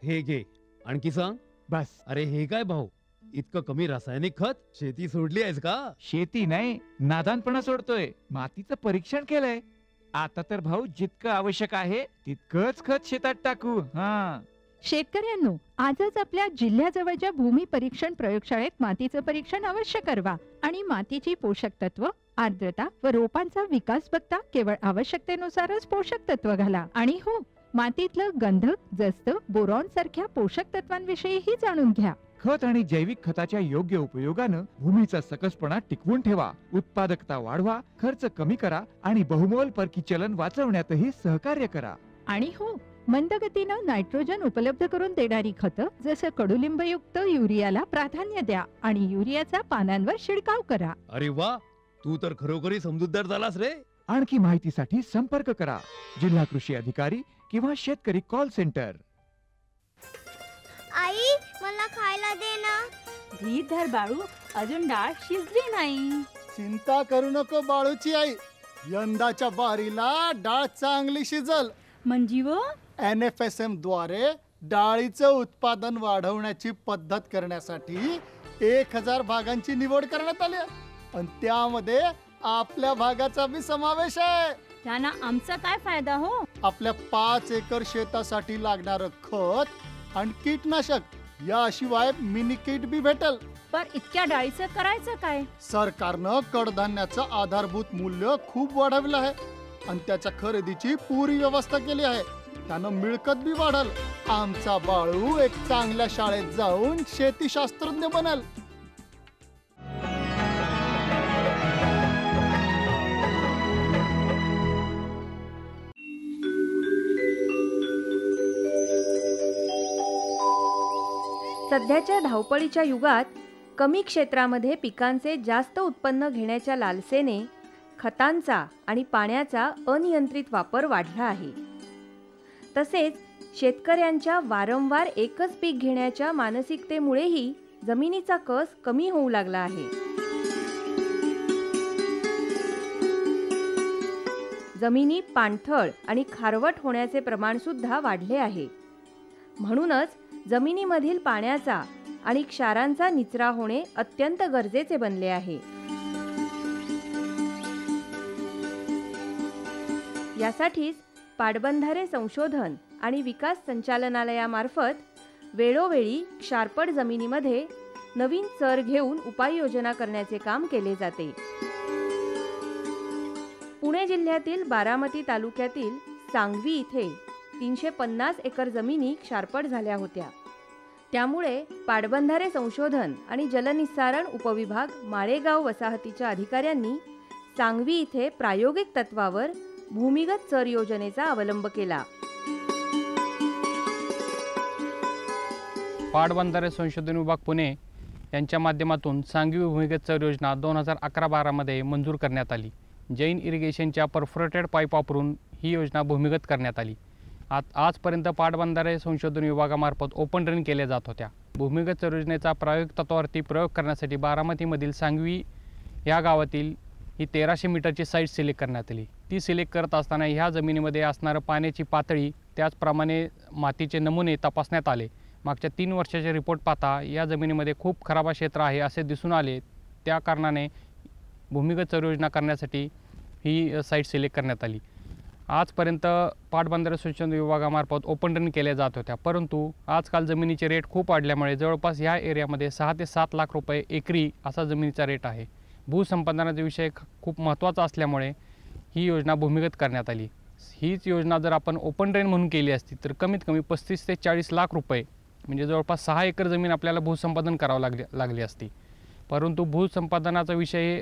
हे घे, आणखी सांग. बस. अरे हे काय भाऊ, इतकं कमी रासायनिक खत? शेती सोडली आहेस का? शेती नाही, नादानपणा सोडतोय. मातीचं परीक्षण केलंय. आता तर भाऊ जितकं आवश्यक आहे तितकंच खत शेतात टाकू. हा. शेतकऱ्यांनो, आजच आपल्या जिल्ह्याजवळच्या भूमी परीक्षण प्रयोगशाळेत मातीचं परीक्षण अवश्य करवा आणि मातीची पोषक तत्व, आर्द्रता व रोपांचा विकास बघता केवळ आवश्यकतेनुसारच पोषक तत्व घाला. आणि हो, मातीतलं गंधक, जस्त, बोरॉन सारख्या पोषक तत्वांविषयीही जाणून घ्या. खत आणि जैविक खताच्या योग्य उपयोगानं भूमीचा सकसपणा टिकवून ठेवा, उत्पादकता वाढवा, खर्च कमी करा आणि बहुमोल परकी चलन वाचवण्यातही सहकार्य करा. आणि हो, मंदगतीनं नायट्रोजन उपलब्ध करून देणारी खतं जसं कडुलिंबयुक्त युरियाला प्राधान्य द्या आणि युरियाचा पानांवर शिडकाव करा. अरे वा, तू तर खरोखरी समजूतदार झालास रे. आणखी माहितीसाठी संपर्क करा जिल्हा कृषी अधिकारी किंवा शेतकरी कॉल सेंटर. आई, मला खायला दे ना. धीर धर बाळू, अजून डाळ शिजली नाही. चिंता करू नको बाळूची आई, यंदाच्या बारीला डाळ चांगली शिजल. म्हणजे व NFSM द्वारे डाळीचं उत्पादन वाढवण्याची पद्धत करण्यासाठी 1000 भागांची निवड करण्यात आली आणि त्यामध्ये आपल्या भागाचा बी समावेश आहे. त्यांना आमचा काय फायदा हो? आपल्या 5 एकर शेतासाठी लागणारं खत आणि कीटनाशक याशिवाय मिनी किट बी भेटल. पण इतक्या डाळीचं करायचं काय? सरकारनं कडधान्याचं आधारभूत मूल्य खूप वाढवलं आहे आणि त्याच्या खरेदीची पुरी व्यवस्था केली आहे. त्यानं मिळकत बी वाढल. आमचा बाळू एक चांगल्या शाळेत जाऊन शेतीशास्त्रज्ञ बनल. सध्याच्या धावपळीच्या युगात कमी क्षेत्रामध्ये पिकांचे जास्त उत्पन्न घेण्याच्या लालसेने खतांचा आणि पाण्याचा अनियंत्रित वापर वाढला आहे. तसेच शेतकऱ्यांच्या वारंवार एकच पीक घेण्याच्या मानसिकतेमुळेही जमिनीचा कस कमी होऊ लागला आहे. जमिनी पाणथळ आणि खारवट होण्याचे प्रमाण सुद्धा वाढले आहे. म्हणूनच जमिनीमधील पाण्याचा आणि क्षारांचा निचरा होणे अत्यंत गरजेचे बनले आहे. यासाठीच पाटबंधारे संशोधन आणि विकास संचालनालयामार्फत वेळोवेळी क्षारपड जमिनीमध्ये नवीन चर घेऊन उपाययोजना करण्याचे काम केले जाते. पुणे जिल्ह्यातील बारामती तालुक्यातील सांगवी इथे 350 एकर जमिनी क्षारपड झाल्या होत्या. त्यामुळे पाटबंधारे संशोधन आणि जलनिस्सारण उपविभाग माळेगाव वसाहतीच्या अधिकाऱ्यांनी सांगवी इथे प्रायोगिक तत्वावर भूमिगत चर योजनेचा अवलंब केला. पाटबंधारे संशोधन विभाग पुणे यांच्या माध्यमातून सांगवी भूमिगत चर योजना 2011-12 मध्ये मंजूर करण्यात आली. जैन इरिगेशनच्या परफोरेटेड पाईप वापरून ही योजना भूमिगत करण्यात आली. आजपर्यंत पाटबंधारे संशोधन विभागामार्फत ओपन ड्रेन केल्या जात होत्या. भूमिगत चर योजनेचा प्रायोगिक तत्वावरती प्रयोग करण्यासाठी बारामतीमधील सांगवी या गावातील ही 1300 मीटरची साईट सिलेक्ट करण्यात आली. ती सिलेक्ट करत असताना ह्या जमिनीमध्ये असणारं पाण्याची पातळी, त्याचप्रमाणे मातीचे नमुने तपासण्यात आले. मागच्या 3 वर्षाचे रिपोर्ट पाहता या जमिनीमध्ये खूप खराब क्षेत्र आहे असे दिसून आले. त्या कारणाने भूमिगत चर योजना करण्यासाठी ही साईट सिलेक्ट करण्यात आली. आजपर्यंत पाटबंधारे संशोधन विभागामार्फत ओपन ड्रेन केल्या जात होत्या, परंतु आजकाल जमिनीचे रेट खूप वाढल्यामुळे जवळपास या एरियामध्ये 6 ते 7 लाख रुपये एकरी असा जमिनीचा रेट आहे. भूसंपादनाचा विषय खूप महत्त्वाचा असल्यामुळे ही योजना भूमिगत करण्यात आली. हीच योजना जर आपण ओपन ड्रेन म्हणून केली असती तर कमीत कमी 35 ते 40 लाख रुपये म्हणजे जवळपास 6 एकर जमीन आपल्याला भूसंपादन करावं लागली असती. परंतु भूसंपादनाचा विषय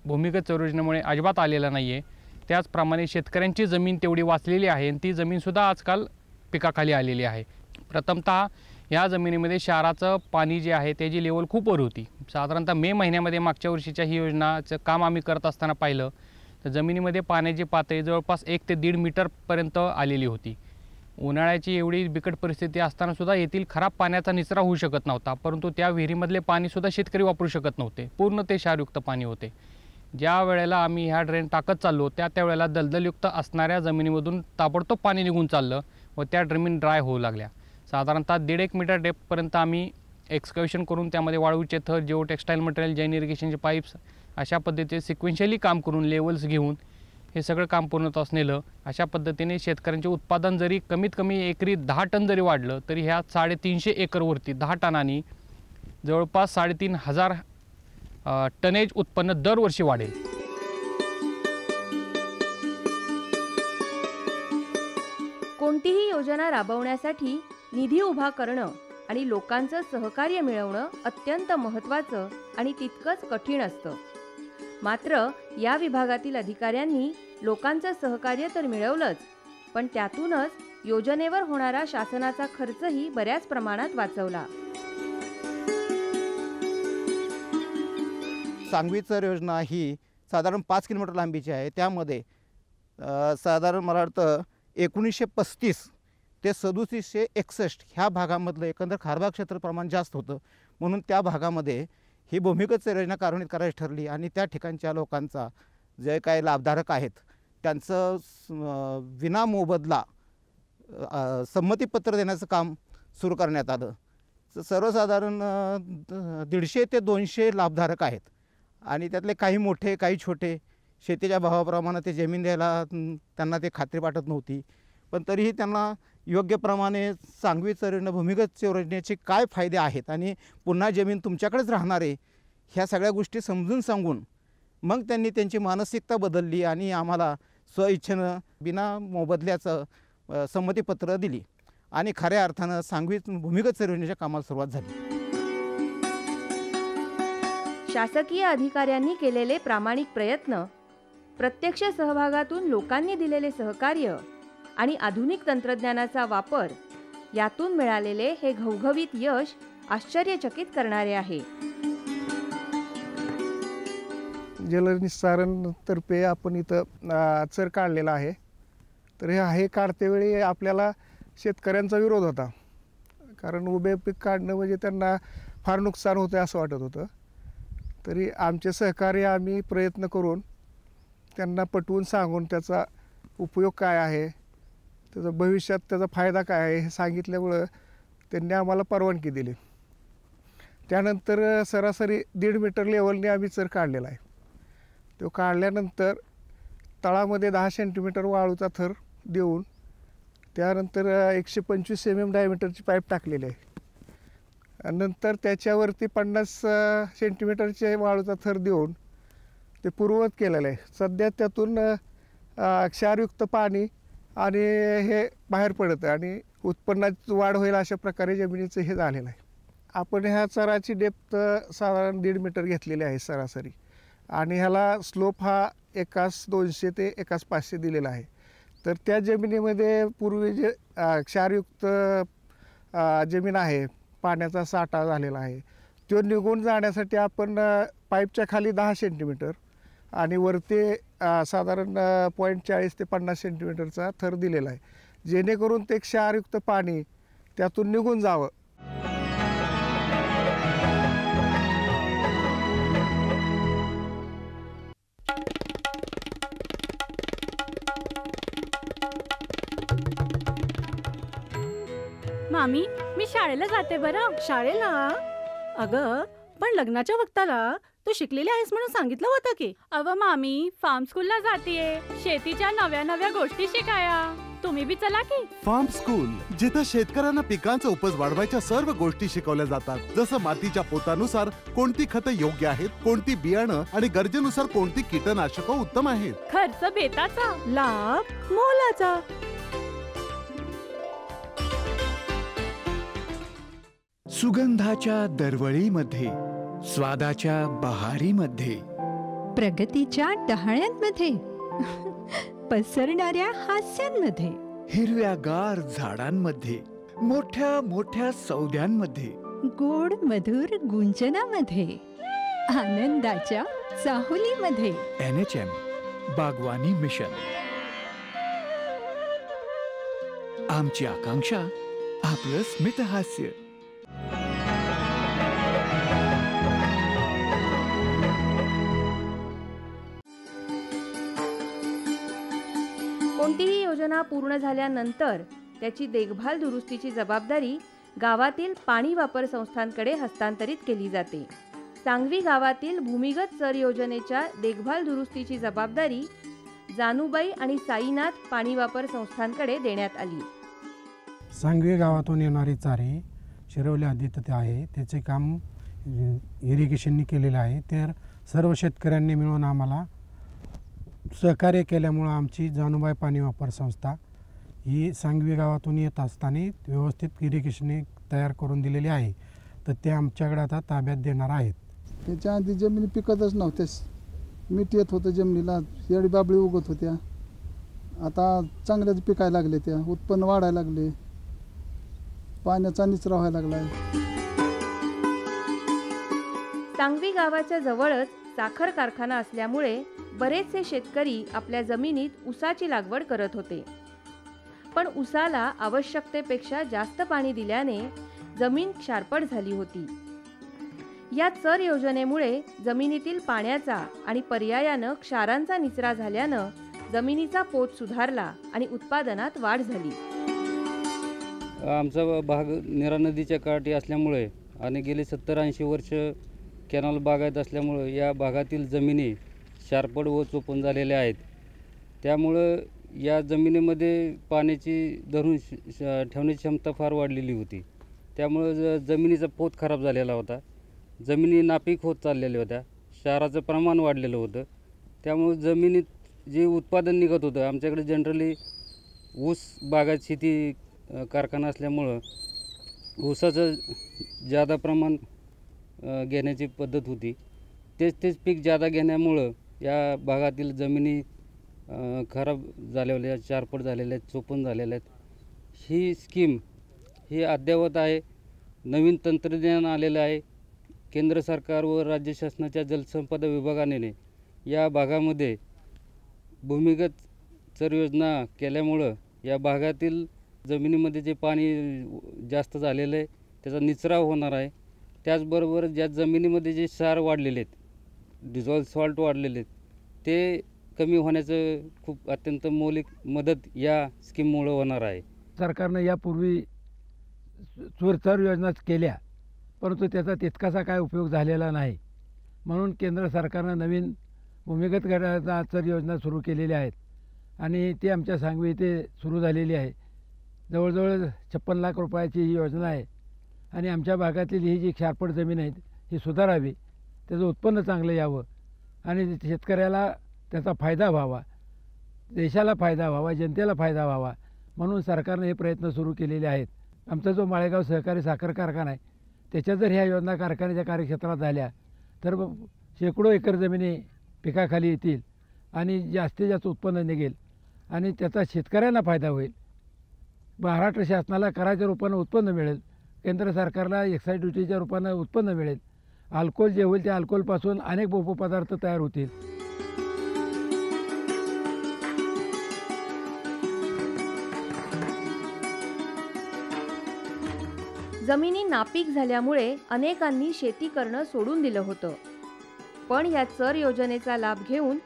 भूमिगत चर योजनेमुळे अजिबात आलेला नाही आहे. त्याचप्रमाणे शेतकऱ्यांची जमीन तेवढी वाचलेली आहे आणि ती जमीनसुद्धा आजकाल पिकाखाली आलेली आहे. प्रथमतः या जमिनीमध्ये क्षाराचं पाणी जे आहे त्याची लेवल खूप वर होती. साधारणतः मे महिन्यामध्ये मागच्या वर्षीच्या ही योजनाचं काम आम्ही करत असताना पाहिलं तर जमिनीमध्ये पाण्याची पातळी जवळपास 1 ते 1.5 मीटरपर्यंत आलेली होती. उन्हाळ्याची एवढी बिकट परिस्थिती असतानासुद्धा येथील खराब पाण्याचा निचरा होऊ शकत नव्हता, परंतु त्या विहिरीमधले पाणीसुद्धा शेतकरी वापरू शकत नव्हते. पूर्ण ते क्षारयुक्त पाणी होते. ज्या वेळेला आम्ही ह्या ड्रेन टाकत चाललो त्यावेळेला दलदलयुक्त असणाऱ्या जमिनीमधून ताबडतोब पाणी निघून चाललं व त्या जमीन ड्राय होऊ लागल्या. साधारणतः 1.5 मीटर डेप्थपर्यंत आम्ही एक्सकवेशन करून त्यामध्ये वाळूचे थर, जिओ टेक्स्टाईल मटेरियल, जैन इरिगेशनचे पाईप्स अशा पद्धतीचे सिक्वेन्शियली काम करून लेवल्स घेऊन हे सगळं काम पूर्णत्वास नेलं. अशा पद्धतीने शेतकऱ्यांचे उत्पादन जरी कमीत कमी एकरी 10 टन जरी वाढलं तरी ह्या 350 एकरवरती 10 टनांनी जवळपास 3,500 टनेज उत्पन्न दरवर्षी वाढेल. कोणतीही योजना राबवण्यासाठी निधी उभा करणं आणि लोकांचं सहकार्य मिळवणं अत्यंत महत्त्वाचं आणि तितकंच कठीण असतं. मात्र या विभागातील अधिकाऱ्यांनी लोकांचं सहकार्य तर मिळवलंच, पण त्यातूनच योजनेवर होणारा शासनाचा खर्चही बऱ्याच प्रमाणात वाचवला. सांगवी चर योजना ही साधारण 5 किलोमीटर लांबीची आहे. त्यामध्ये साधारण मला वाटतं 1935 ते 3761 ह्या भागामधलं एकंदर खारबाग क्षेत्र प्रमाण जास्त होतं, म्हणून त्या भागामध्ये ही भूमिगत चर योजना कार्यान्वित करायची ठरली आणि त्या ठिकाणच्या लोकांचा जे काही लाभधारक आहेत त्यांचं विनामोबदला संमतीपत्र देण्याचं काम सुरू करण्यात आलं. सर्वसाधारण 150 ते 200 लाभधारक आहेत आणि त्यातले काही मोठे काही छोटे. शेतीच्या भावाप्रमाणे ते जमीन द्यायला त्यांना ते खात्री वाटत नव्हती, पण तरीही त्यांना योग्य प्रमाणे सांगवी चर योजना भूमिगत चर योजनेचे काय फायदे आहेत आणि पुन्हा जमीन तुमच्याकडेच राहणार आहे ह्या सगळ्या गोष्टी समजून सांगून मग त्यांनी त्यांची मानसिकता बदलली आणि आम्हाला स्वइच्छेनं बिना मोबदल्याचं संमतीपत्र दिली आणि खऱ्या अर्थानं सांगवी भूमिगत चर योजनेच्या कामाला सुरुवात झाली. शासकीय अधिकाऱ्यांनी केलेले प्रामाणिक प्रयत्न, प्रत्यक्ष सहभागातून लोकांनी दिलेले सहकार्य आणि आधुनिक तंत्रज्ञानाचा वापर यातून मिळालेले हे घवघवीत यश आश्चर्यचकित करणारे आहे. जलनिस्सारणतर्फे आपण इथं चर काढलेला आहे. तर हे काढतेवेळी आपल्याला शेतकऱ्यांचा विरोध होता, कारण उभे पीक काढणं म्हणजे त्यांना फार नुकसान होतं असं वाटत होतं. तरी आमचे सहकार्य आम्ही प्रयत्न करून त्यांना पटवून सांगून त्याचा उपयोग काय आहे, त्याचा भविष्यात त्याचा फायदा काय आहे हे सांगितल्यामुळं त्यांनी आम्हाला परवानगी दिली. त्यानंतर सरासरी 1.5 मीटर लेवलने आम्ही चर काढलेला आहे. तो काढल्यानंतर तळामध्ये 10 सेंटीमीटर वाळूचा थर देऊन त्यानंतर 125 mm डायमीटरची पाईप टाकलेली आहे. नंतर त्याच्यावरती 50 सेंटीमीटरचे वाळूचा थर देऊन ते पूर्ववत केलेलं आहे. सध्या त्यातून क्षारयुक्त पाणी आणि हे बाहेर पडतं आणि उत्पन्नात वाढ होईल अशा प्रकारे जमिनीचं हे झालेलं आहे. आपण ह्या चराची डेप्थ साधारण 1.5 मीटर घेतलेली आहे सरासरी आणि ह्याला स्लोप हा एकास 200 ते एकास 500 दिलेला आहे. तर त्या जमिनीमध्ये पूर्वी जे क्षारयुक्त जमीन आहे, पाण्याचा साठा झालेला आहे, तो निघून जाण्यासाठी आपण पाईपच्या खाली 10 सेंटीमीटर आणि वरती साधारण 0.40 ते 50 सेंटीमीटरचा थर दिलेला आहे, जेणेकरून ते क्षारयुक्त पाणी त्यातून निघून जावं. मामी, मी शाळेला जाते बरं. शाळेला? अगं पण लग्नाच्या वक्ताला तू शिकलेली आहेस म्हणून सांगितलं होतं की. अव मामी, फार्म स्कूलला जातीये शेतीच्या नव्या नव्या गोष्टी शिकाया. तुम्ही बी चला की. फार्म स्कूल, जिथे शेतकऱ्यांना पिकांचा उपज वाढवायच्या सर्व गोष्टी शिकवल्या जातात, जसं मातीच्या पोतानुसार कोणती खतं योग्य आहेत, कोणती बियाणं आणि गरजेनुसार कोणती कीटकनाशकं उत्तम आहेत. खर्च बेताचा, लाभ मोलाचा. सुगंधाच्या दरवळीमध्ये, स्वादाच्या बहारीमध्ये, प्रगतीच्या डहाळ्यांमध्ये, पसरणाऱ्या हास्यांमध्ये, हिरव्यागार झाडांमध्ये, मोठ्या मोठ्या सौद्यांमध्ये, गोड मधुर गुंजनामध्ये, आनंदाच्या चाहुलीमध्ये. NHM बागवानी मिशन. आमची आकांक्षा आपलं स्मित हास्य. कोणतीही योजना पूर्ण झाल्यानंतर त्याची देखभाल दुरुस्तीची जबाबदारी गावातील पाणी वापर संस्थांकडे हस्तांतरित केली जाते. सांगवी गावातील भूमिगत चर योजनेच्या देखभाल दुरुस्तीची जबाबदारी जानूबाई आणि साईनाथ पाणी वापर संस्थांकडे देण्यात आली. सांगवी गावातून येणारे चारे शिरवले आदित आहे, त्याचे काम इरिगेशननी केलेलं आहे. तर सर्व शेतकऱ्यांनी मिळून आम्हाला सहकार्य केल्यामुळं आमची जानूबाई पाणी वापर संस्था ही सांगवी गावातून येत असताना व्यवस्थित इरिगेशनने तयार करून दिलेली आहे. तर ते आमच्याकडे आता ताब्यात देणार आहेत. त्याच्या आधी जमिनी पिकतच नव्हत्याच, मीठ येत होतं जमिनीला, येडी बाबळी उगत होत्या. आता चांगल्याच पिकायला लागले, त्या उत्पन्न वाढायला लागले, पाण्याचा निचरा व्हायला लागलाय. सांगवी गावाच्या जवळच साखर कारखाना असल्यामुळे बरेचसे शेतकरी आपल्या जमिनीत ऊसाची लागवड करत होते. पण ऊसाला आवश्यकतेपेक्षा जास्त पाणी दिल्याने जमीन क्षारपड झाली होती. या चर योजनेमुळे जमिनीतील पाण्याचा आणि पर्यायानं क्षारांचा निचरा झाल्यानं जमिनीचा पोत सुधारला आणि उत्पादनात वाढ झाली. आमचा भाग नीरा नदीच्या काठी असल्यामुळे आणि गेली 70-80 वर्ष कॅनल बागायत असल्यामुळे या भागातील जमिनी क्षारपड व चोपण झालेल्या आहेत. त्यामुळं या जमिनीमध्ये पाण्याची धरून ठेवण्याची क्षमता फार वाढलेली होती. त्यामुळं जमिनीचा पोत खराब झालेला होता, जमिनी नापीक होत चाललेल्या होत्या, क्षाराचं प्रमाण वाढलेलं होतं. त्यामुळं जमिनीत जे उत्पादन निघत होतं, आमच्याकडे जनरली ऊस बागायत शेती कारखाना असल्यामुळं ऊसाचं जादा प्रमाण घेण्याची पद्धत होती. तेच पीक जादा घेण्यामुळं या भागातील जमिनी खराब झालेल्या, क्षारपड झालेल्या आहेत, चोपण झालेल्या आहेत. ही स्कीम ही अद्ययावत आहे, नवीन तंत्रज्ञान आलेलं आहे. केंद्र सरकार व राज्य शासनाच्या जलसंपदा विभागाने या भागामध्ये भूमिगत चर योजना केल्यामुळं या भागातील जमिनीमध्ये जे पाणी जास्त झालेलं आहे त्याचा निचराव होणार आहे. त्याचबरोबर ज्या जमिनीमध्ये जे क्षार वाढलेले आहेत, डिझॉल्व सॉल्ट वाढलेले आहेत, ते कमी होण्याचं खूप अत्यंत मौलिक मदत या स्कीममुळं होणार आहे. सरकारनं यापूर्वी चर योजना केल्या, परंतु त्याचा तितकासा काय उपयोग झालेला नाही. म्हणून केंद्र सरकारनं नवीन भूमिगत चर योजना सुरू केलेल्या आहेत आणि ती आमच्या सांगवी इथे सुरू झालेली आहे. जवळजवळ 56 लाख रुपयाची ही योजना आहे आणि आमच्या भागातील ही जी क्षारपड जमीन आहे ही सुधारावी, त्याचं उत्पन्न चांगलं यावं आणि शेतकऱ्याला त्याचा फायदा व्हावा, देशाला फायदा व्हावा, जनतेला फायदा व्हावा म्हणून सरकारने हे प्रयत्न सुरू केलेले आहेत. आमचा जो माळेगाव सहकारी साखर कारखाना आहे त्याच्या जर ह्या योजना कारखान्याच्या कार्यक्षेत्रात झाल्या तर शेकडो एकर जमिनी पिकाखाली येतील आणि जास्तीत जास्त उत्पन्न निघेल आणि त्याचा शेतकऱ्यांना फायदा होईल. महाराष्ट्र शासनाला कराच्या रूपानं उत्पन्न मिळेल, केंद्र सरकारला एक्साईज ड्युटीच्या रूपानं उत्पन्न मिळेल. अल्कोहोल जे होईल त्या अल्कोहोलपासून अनेक उपपदार्थ तयार होतील. जमिनी नापीक झाल्यामुळे अनेकांनी शेती करणं सोडून दिलं होतं. पण या चर योजनेचा लाभ घेऊन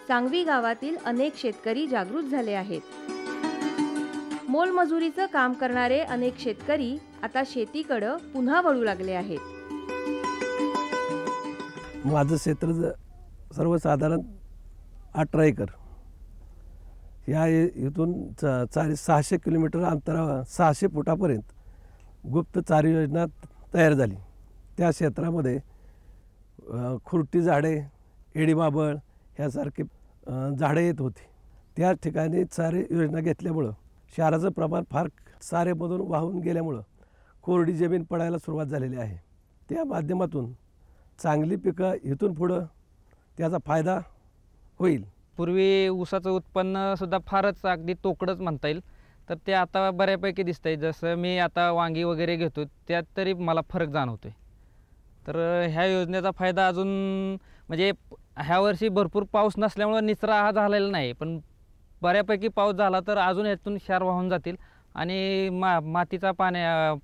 सांगवी गावातील अनेक शेतकरी जागृत झाले आहेत. मोलमजुरीचं काम करणारे अनेक शेतकरी आता शेतीकडं पुन्हा वळू लागले आहेत. माझं क्षेत्र सर्वसाधारण 18 एकर. या इथून 600 किलोमीटर अंतरावर 600 फुटापर्यंत गुप्त चार योजना तयार झाली. त्या क्षेत्रामध्ये खुरटी झाडे, एडीबाबळ ह्यासारखे झाडे येत होती. त्या ठिकाणी चारे योजना घेतल्यामुळं क्षाराचं प्रमाण फार सारेमधून वाहून गेल्यामुळं कोरडी जमीन पडायला सुरुवात झालेली आहे. त्या माध्यमातून चांगली पिकं इथून पुढं त्याचा फायदा होईल. पूर्वी ऊसाचं उत्पन्नसुद्धा फारच अगदी तोकडंच म्हणता येईल, तर ते आता बऱ्यापैकी दिसतंय. जसं मी आता वांगी वगैरे घेतो त्यात तरी मला फरक जाणवतोय. तर ह्या योजनेचा फायदा अजून म्हणजे ह्या वर्षी भरपूर पाऊस नसल्यामुळं निचरा हा झालेला नाही, पण बऱ्यापैकी पाऊस झाला तर अजून यातून क्षार वाहून जातील आणि मातीचा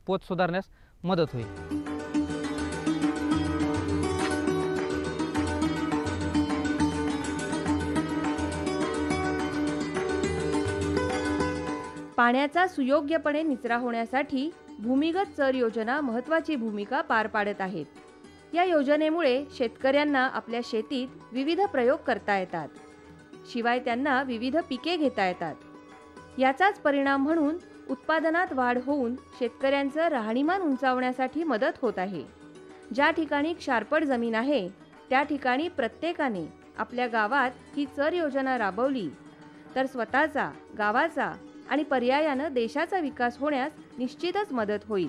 पोत सुधारण्यास मदत होईल. पाण्याचा सुयोग्यपणे निचरा होण्यासाठी भूमिगत चर योजना महत्त्वाची भूमिका पार पाडत आहेत. या योजनेमुळे शेतकऱ्यांना आपल्या शेतीत विविध प्रयोग करता येतात. शिवाय त्यांना विविध पिके घेता येतात. याचाच परिणाम म्हणून उत्पादनात वाढ होऊन शेतकऱ्यांचं राहणीमान उंचावण्यासाठी मदत होत आहे. ज्या ठिकाणी क्षारपड जमीन आहे त्या ठिकाणी प्रत्येकाने आपल्या गावात ही चर योजना राबवली तर स्वतःचा, गावाचा आणि पर्यायानं देशाचा विकास होण्यास निश्चितच मदत होईल.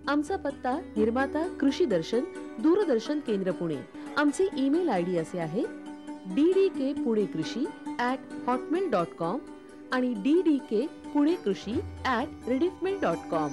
आमचा पत्ता निर्माता कृषी दर्शन, दूरदर्शन केंद्र पुणे. आमचे ईमेल आयडी असे आहे ddkpunekrishi@hotmail.com आणि ddkpunekrishi@rediffmail.com.